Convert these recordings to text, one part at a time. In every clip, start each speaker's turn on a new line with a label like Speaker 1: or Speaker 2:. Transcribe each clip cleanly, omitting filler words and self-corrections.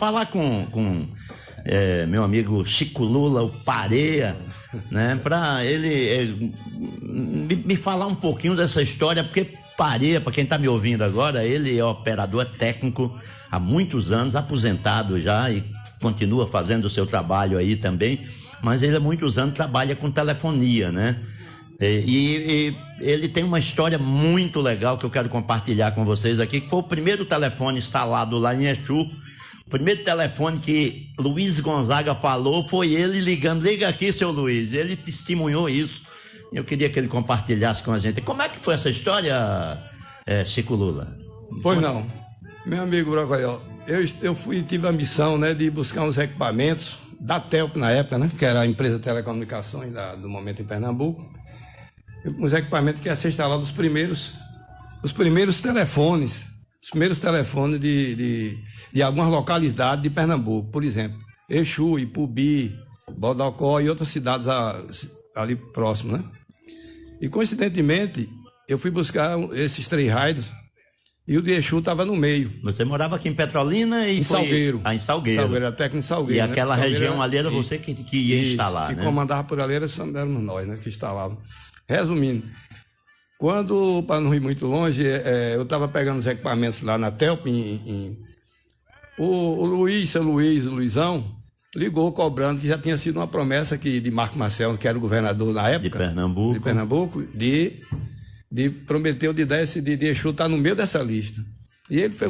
Speaker 1: falar com meu amigo Chico Lula, o Pareia, né? Para ele me falar um pouquinho dessa história, porque Pareia, para quem está me ouvindo agora, ele é operador técnico há muitos anos, aposentado já e continua fazendo o seu trabalho aí também, mas ele há muitos anos trabalha com telefonia, né? E ele tem uma história muito legal que eu quero compartilhar com vocês aqui, que foi o primeiro telefone instalado lá em Exu. O primeiro telefone que Luiz Gonzaga falou foi ele ligando: liga aqui, seu Luiz. Ele testemunhou isso. Eu queria que ele compartilhasse com a gente. Como é que foi essa história, Chico Lula?
Speaker 2: Pois não, meu amigo Brocoiol, eu tive a missão, né, de buscar uns equipamentos da Telp na época, né, que era a empresa de telecomunicações do momento em Pernambuco. Uns equipamentos que iam ser instalados os primeiros telefones de algumas localidades de Pernambuco, por exemplo, Exu, Ipubi, Bodocó e outras cidades ali próximo, né? E coincidentemente, eu fui buscar esses 3 raios e o de Exu estava no meio.
Speaker 1: Você morava aqui em Petrolina e
Speaker 2: em Salgueiro.
Speaker 1: Em Salgueiro.
Speaker 2: Salgueiro, até que em Salgueiro.
Speaker 1: E aquela região ali era você que ia
Speaker 2: isso,
Speaker 1: instalar,
Speaker 2: que
Speaker 1: né?
Speaker 2: comandava por ali éramos nós, né, que instalávamos. Resumindo, quando, para não ir muito longe, eu estava pegando os equipamentos lá na Telp, o Luizão, ligou cobrando que já tinha sido uma promessa de Marco Marcelo, que era o governador na época.
Speaker 1: De Pernambuco.
Speaker 2: De prometeu de dar de Exu estar no meio dessa lista. E ele foi.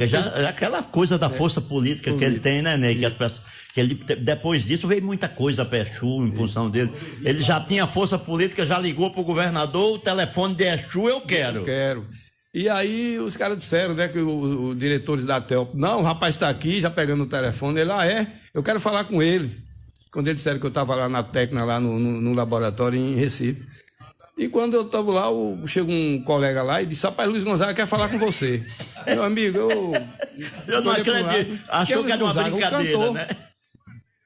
Speaker 1: Aquela coisa da força política que ele tem, né, Ney? Que ele, depois disso veio muita coisa para Exu em função dele. Ele já tinha força política, já ligou pro governador: o telefone de Exu eu quero.
Speaker 2: Eu quero. E aí os caras disseram, né, que os diretores da Telp: não, o rapaz está aqui, já pegando o telefone. Ele: eu quero falar com ele. Quando eles disseram que eu estava lá na técnica, lá no laboratório em Recife. E quando eu estava lá, chegou um colega lá e disse: rapaz, Luiz Gonzaga quer falar com você. Meu amigo,
Speaker 1: eu não acredito. Achou que era uma brincadeira, né?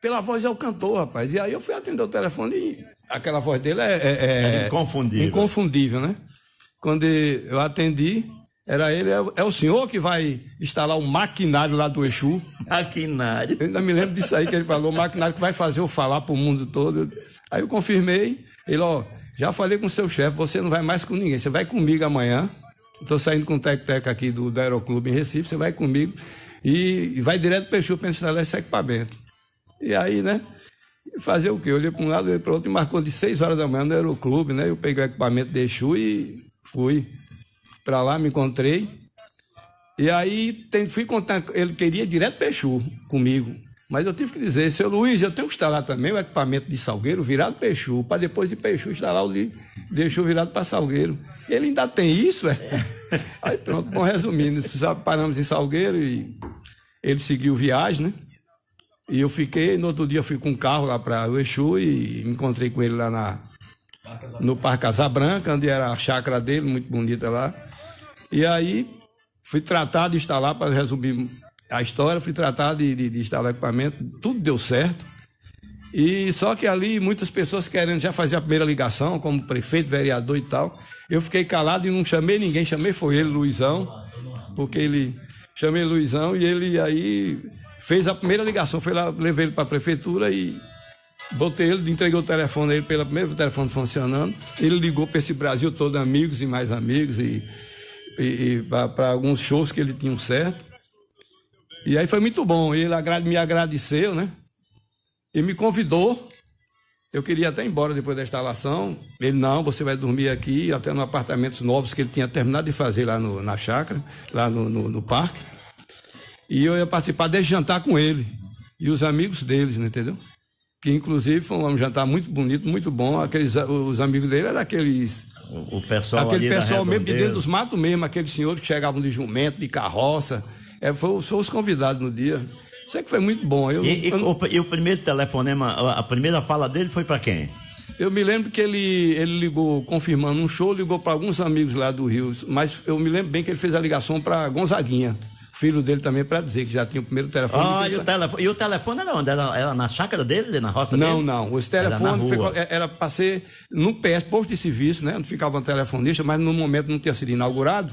Speaker 2: Pela voz é o cantor, rapaz. E aí eu fui atender o telefone e aquela voz dele
Speaker 1: é inconfundível.
Speaker 2: Inconfundível, né? Quando eu atendi, era ele: é o senhor que vai instalar o maquinário lá do Exu?
Speaker 1: Maquinário?
Speaker 2: Eu ainda me lembro disso aí que ele falou: o maquinário que vai fazer eu falar pro mundo todo. Aí eu confirmei. Ele: já falei com o seu chefe, você não vai mais com ninguém, você vai comigo amanhã. Estou saindo com o Tec-Tec aqui do Aeroclube em Recife, você vai comigo e vai direto para o Exu para instalar esse equipamento. E aí, né, fazer o quê? Eu olhei para um lado, olhei para o outro e marcou de 6 horas da manhã no Aeroclube, né? Eu peguei o equipamento de Exu e fui para lá, me encontrei. E aí fui contar, ele queria ir direto para Exu comigo. Mas eu tive que dizer: seu Luiz, eu tenho que instalar também o equipamento de Salgueiro virado para Exu, para depois de Exu instalar o de Exu virado para Salgueiro. Ele ainda tem isso, Aí pronto, bom, resumindo, paramos em Salgueiro e ele seguiu viagem, né? E eu fiquei, no outro dia eu fui com um carro lá para o Exu e me encontrei com ele lá no Parque Casabranca, onde era a chácara dele, muito bonita lá. E aí fui tratado de instalar, para resumir a história, fui tratado de instalar equipamento, tudo deu certo. E só que ali muitas pessoas querendo já fazer a primeira ligação, como prefeito, vereador e tal. Eu fiquei calado e não chamei ninguém, foi ele, Luizão, chamei Luizão e ele aí fez a primeira ligação, foi lá, levei ele para a prefeitura e botei ele, entreguei o telefone a ele pela primeira, o telefone funcionando. Ele ligou para esse Brasil todo, amigos e mais amigos, e para alguns shows que ele tinha certo. E aí foi muito bom. Ele me agradeceu, né? E me convidou. Eu queria até ir embora depois da instalação. Ele: não, você vai dormir aqui, até nos apartamentos novos que ele tinha terminado de fazer lá na chácara, lá no parque. E eu ia participar desse jantar com ele e os amigos deles, né, entendeu? Que inclusive foi um jantar muito bonito, muito bom. Os amigos dele eram aqueles...
Speaker 1: O pessoal
Speaker 2: aquele pessoal mesmo de dentro dos matos mesmo, aqueles senhores que chegavam de jumento, de carroça. Foram os convidados no dia. Sei que foi muito bom.
Speaker 1: E o primeiro telefonema, a primeira fala dele foi para quem?
Speaker 2: Eu me lembro que ele ligou confirmando um show, ligou para alguns amigos lá do Rio, mas eu me lembro bem que ele fez a ligação para Gonzaguinha, filho dele também, para dizer que já tinha o primeiro telefone.
Speaker 1: E o telefone era onde? Era na chácara dele, na roça dele?
Speaker 2: Não. Os telefones era para ser no PS, posto de serviço, né? Onde ficava um telefonista, mas no momento não tinha sido inaugurado.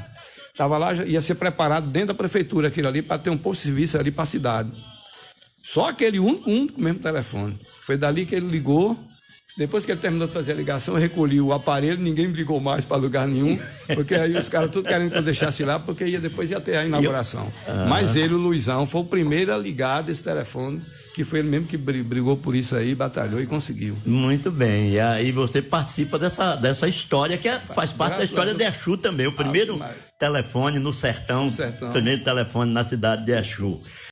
Speaker 2: Estava lá, ia ser preparado dentro da prefeitura aquilo ali para ter um posto de serviço ali para a cidade. Só aquele único mesmo telefone. Foi dali que ele ligou. Depois que ele terminou de fazer a ligação, eu recolhi o aparelho, ninguém me ligou mais para lugar nenhum, porque aí os caras tudo querendo que eu deixasse lá, porque depois ia ter a inauguração. Mas ele, o Luizão, foi o primeiro a ligar desse telefone, que foi ele mesmo que brigou por isso aí, batalhou e conseguiu.
Speaker 1: Muito bem, e aí você participa dessa história que faz parte da história de Exu também, o primeiro telefone no sertão, o primeiro telefone na cidade de Exu.